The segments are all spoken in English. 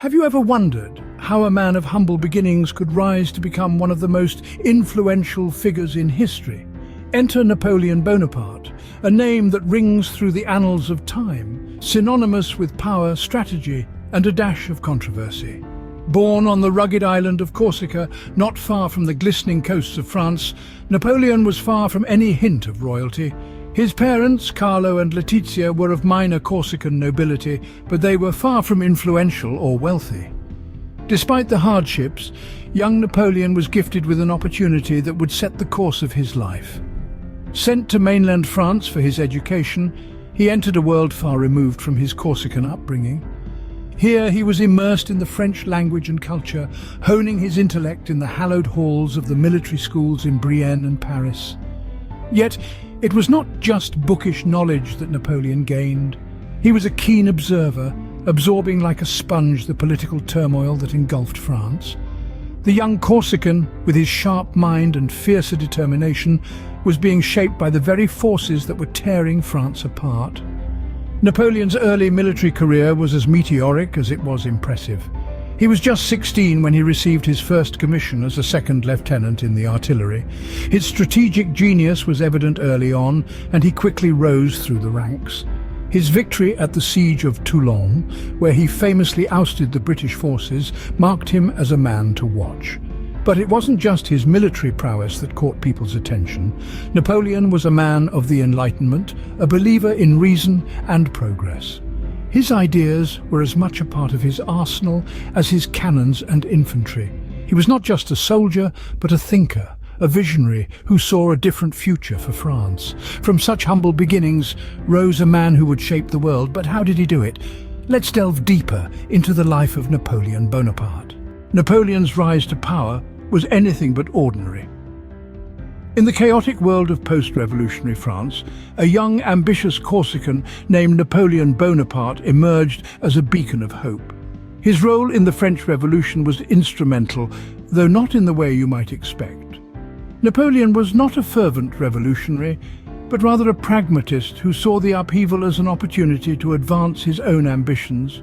Have you ever wondered how a man of humble beginnings could rise to become one of the most influential figures in history? Enter Napoleon Bonaparte, a name that rings through the annals of time, synonymous with power, strategy, and a dash of controversy. Born on the rugged island of Corsica, not far from the glistening coasts of France, Napoleon was far from any hint of royalty. His parents, Carlo and Letizia, were of minor Corsican nobility, but they were far from influential or wealthy. Despite the hardships, young Napoleon was gifted with an opportunity that would set the course of his life. Sent to mainland France for his education, he entered a world far removed from his Corsican upbringing. Here he was immersed in the French language and culture, honing his intellect in the hallowed halls of the military schools in Brienne and Paris. Yet, it was not just bookish knowledge that Napoleon gained. He was a keen observer, absorbing like a sponge the political turmoil that engulfed France. The young Corsican, with his sharp mind and fiercer determination, was being shaped by the very forces that were tearing France apart. Napoleon's early military career was as meteoric as it was impressive. He was just 16 when he received his first commission as a second lieutenant in the artillery. His strategic genius was evident early on, and he quickly rose through the ranks. His victory at the siege of Toulon, where he famously ousted the British forces, marked him as a man to watch. But it wasn't just his military prowess that caught people's attention. Napoleon was a man of the Enlightenment, a believer in reason and progress. His ideas were as much a part of his arsenal as his cannons and infantry. He was not just a soldier, but a thinker, a visionary who saw a different future for France. From such humble beginnings rose a man who would shape the world. But how did he do it? Let's delve deeper into the life of Napoleon Bonaparte. Napoleon's rise to power was anything but ordinary. In the chaotic world of post-revolutionary France, a young, ambitious Corsican named Napoleon Bonaparte emerged as a beacon of hope. His role in the French Revolution was instrumental, though not in the way you might expect. Napoleon was not a fervent revolutionary, but rather a pragmatist who saw the upheaval as an opportunity to advance his own ambitions.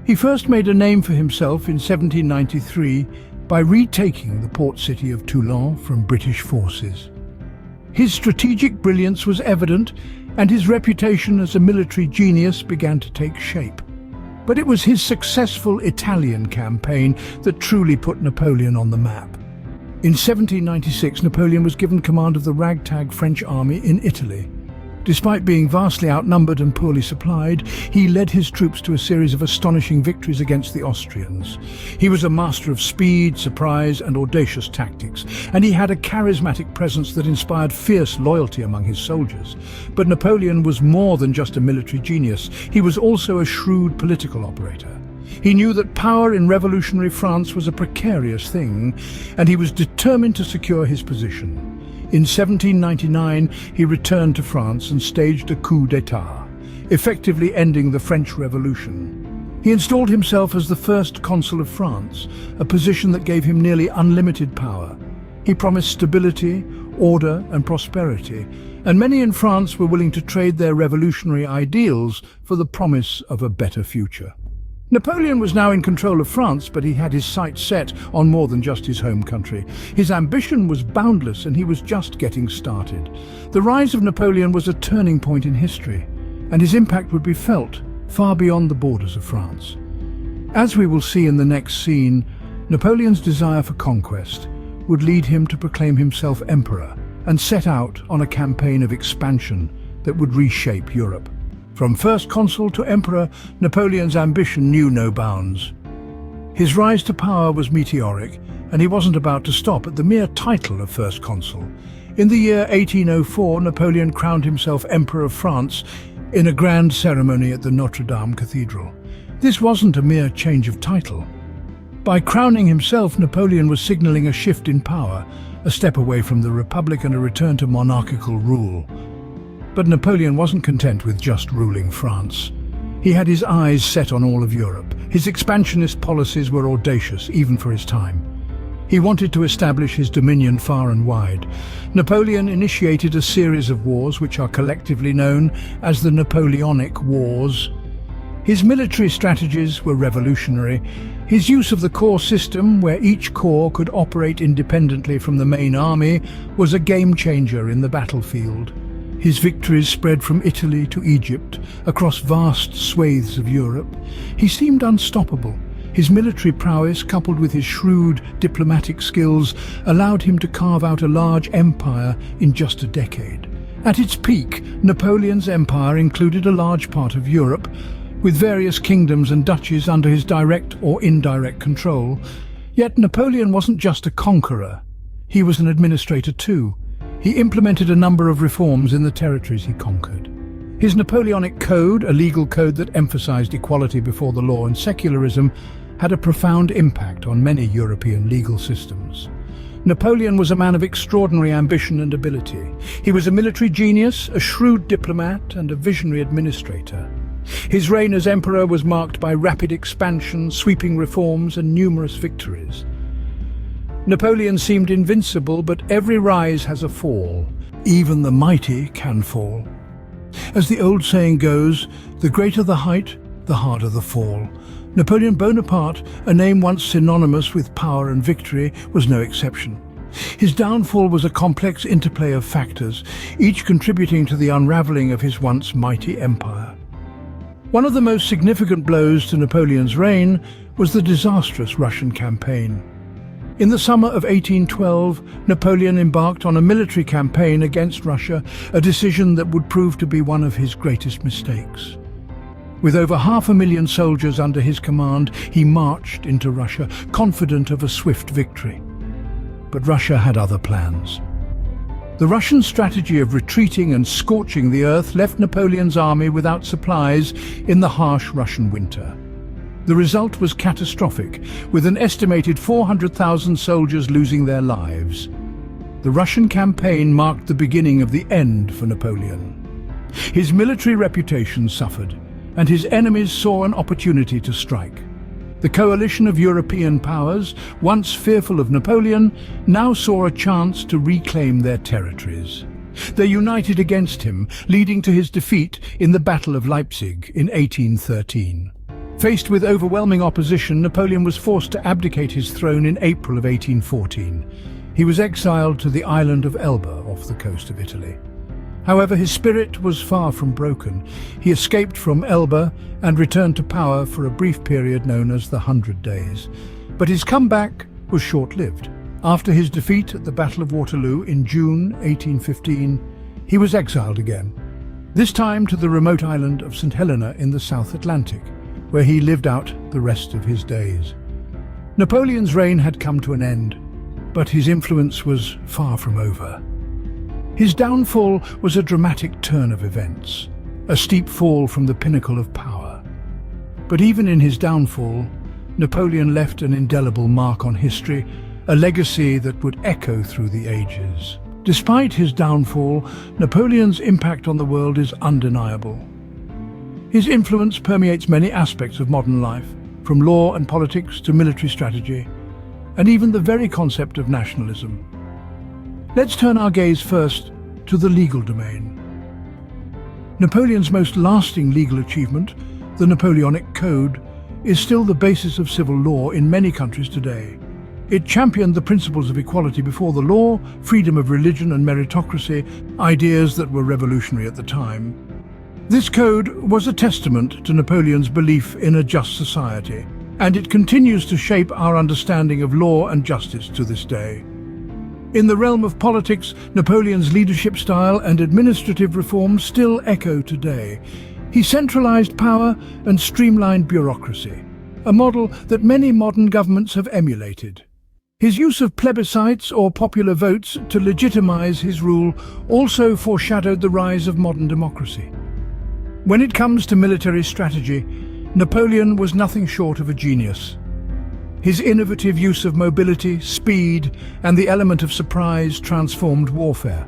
He first made a name for himself in 1793 by retaking the port city of Toulon from British forces. His strategic brilliance was evident, and his reputation as a military genius began to take shape. But it was his successful Italian campaign that truly put Napoleon on the map. In 1796, Napoleon was given command of the ragtag French army in Italy. Despite being vastly outnumbered and poorly supplied, he led his troops to a series of astonishing victories against the Austrians. He was a master of speed, surprise, and audacious tactics, and he had a charismatic presence that inspired fierce loyalty among his soldiers. But Napoleon was more than just a military genius. He was also a shrewd political operator. He knew that power in revolutionary France was a precarious thing, and he was determined to secure his position. In 1799, he returned to France and staged a coup d'état, effectively ending the French Revolution. He installed himself as the first consul of France, a position that gave him nearly unlimited power. He promised stability, order, and prosperity, and many in France were willing to trade their revolutionary ideals for the promise of a better future. Napoleon was now in control of France, but he had his sights set on more than just his home country. His ambition was boundless, and he was just getting started. The rise of Napoleon was a turning point in history, and his impact would be felt far beyond the borders of France. As we will see in the next scene, Napoleon's desire for conquest would lead him to proclaim himself emperor and set out on a campaign of expansion that would reshape Europe. From first consul to emperor, Napoleon's ambition knew no bounds. His rise to power was meteoric, and he wasn't about to stop at the mere title of first consul. In the year 1804, Napoleon crowned himself Emperor of France in a grand ceremony at the Notre Dame Cathedral. This wasn't a mere change of title. By crowning himself, Napoleon was signaling a shift in power, a step away from the Republic and a return to monarchical rule. But Napoleon wasn't content with just ruling France. He had his eyes set on all of Europe. His expansionist policies were audacious, even for his time. He wanted to establish his dominion far and wide. Napoleon initiated a series of wars which are collectively known as the Napoleonic Wars. His military strategies were revolutionary. His use of the corps system, where each corps could operate independently from the main army, was a game-changer in the battlefield. His victories spread from Italy to Egypt, across vast swathes of Europe. He seemed unstoppable. His military prowess, coupled with his shrewd diplomatic skills, allowed him to carve out a large empire in just a decade. At its peak, Napoleon's empire included a large part of Europe, with various kingdoms and duchies under his direct or indirect control. Yet Napoleon wasn't just a conqueror. He was an administrator too. He implemented a number of reforms in the territories he conquered. His Napoleonic Code, a legal code that emphasized equality before the law and secularism, had a profound impact on many European legal systems. Napoleon was a man of extraordinary ambition and ability. He was a military genius, a shrewd diplomat, and a visionary administrator. His reign as emperor was marked by rapid expansion, sweeping reforms, and numerous victories. Napoleon seemed invincible, but every rise has a fall. Even the mighty can fall. As the old saying goes, the greater the height, the harder the fall. Napoleon Bonaparte, a name once synonymous with power and victory, was no exception. His downfall was a complex interplay of factors, each contributing to the unraveling of his once mighty empire. One of the most significant blows to Napoleon's reign was the disastrous Russian campaign. In the summer of 1812, Napoleon embarked on a military campaign against Russia, a decision that would prove to be one of his greatest mistakes. With over 500,000 soldiers under his command, he marched into Russia, confident of a swift victory. But Russia had other plans. The Russian strategy of retreating and scorching the earth left Napoleon's army without supplies in the harsh Russian winter. The result was catastrophic, with an estimated 400,000 soldiers losing their lives. The Russian campaign marked the beginning of the end for Napoleon. His military reputation suffered, and his enemies saw an opportunity to strike. The coalition of European powers, once fearful of Napoleon, now saw a chance to reclaim their territories. They united against him, leading to his defeat in the Battle of Leipzig in 1813. Faced with overwhelming opposition, Napoleon was forced to abdicate his throne in April of 1814. He was exiled to the island of Elba off the coast of Italy. However, his spirit was far from broken. He escaped from Elba and returned to power for a brief period known as the 100 Days. But his comeback was short-lived. After his defeat at the Battle of Waterloo in June 1815, he was exiled again, this time to the remote island of St. Helena in the South Atlantic, where he lived out the rest of his days. Napoleon's reign had come to an end, but his influence was far from over. His downfall was a dramatic turn of events, a steep fall from the pinnacle of power. But even in his downfall, Napoleon left an indelible mark on history, a legacy that would echo through the ages. Despite his downfall, Napoleon's impact on the world is undeniable. His influence permeates many aspects of modern life, from law and politics to military strategy, and even the very concept of nationalism. Let's turn our gaze first to the legal domain. Napoleon's most lasting legal achievement, the Napoleonic Code, is still the basis of civil law in many countries today. It championed the principles of equality before the law, freedom of religion and meritocracy, ideas that were revolutionary at the time. This code was a testament to Napoleon's belief in a just society, and it continues to shape our understanding of law and justice to this day. In the realm of politics, Napoleon's leadership style and administrative reforms still echo today. He centralized power and streamlined bureaucracy, a model that many modern governments have emulated. His use of plebiscites or popular votes to legitimize his rule also foreshadowed the rise of modern democracy. When it comes to military strategy, Napoleon was nothing short of a genius. His innovative use of mobility, speed, and the element of surprise transformed warfare.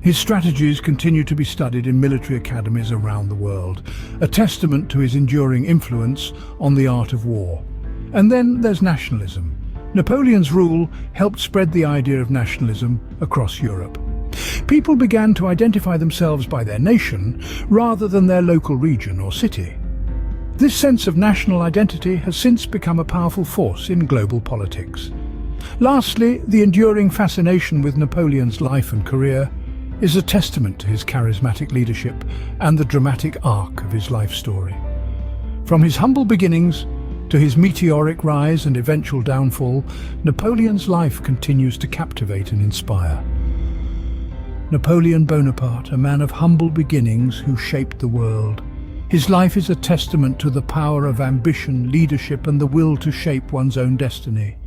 His strategies continue to be studied in military academies around the world, a testament to his enduring influence on the art of war. And then there's nationalism. Napoleon's rule helped spread the idea of nationalism across Europe. People began to identify themselves by their nation rather than their local region or city. This sense of national identity has since become a powerful force in global politics. Lastly, the enduring fascination with Napoleon's life and career is a testament to his charismatic leadership and the dramatic arc of his life story. From his humble beginnings to his meteoric rise and eventual downfall, Napoleon's life continues to captivate and inspire. Napoleon Bonaparte, a man of humble beginnings who shaped the world. His life is a testament to the power of ambition, leadership, and the will to shape one's own destiny.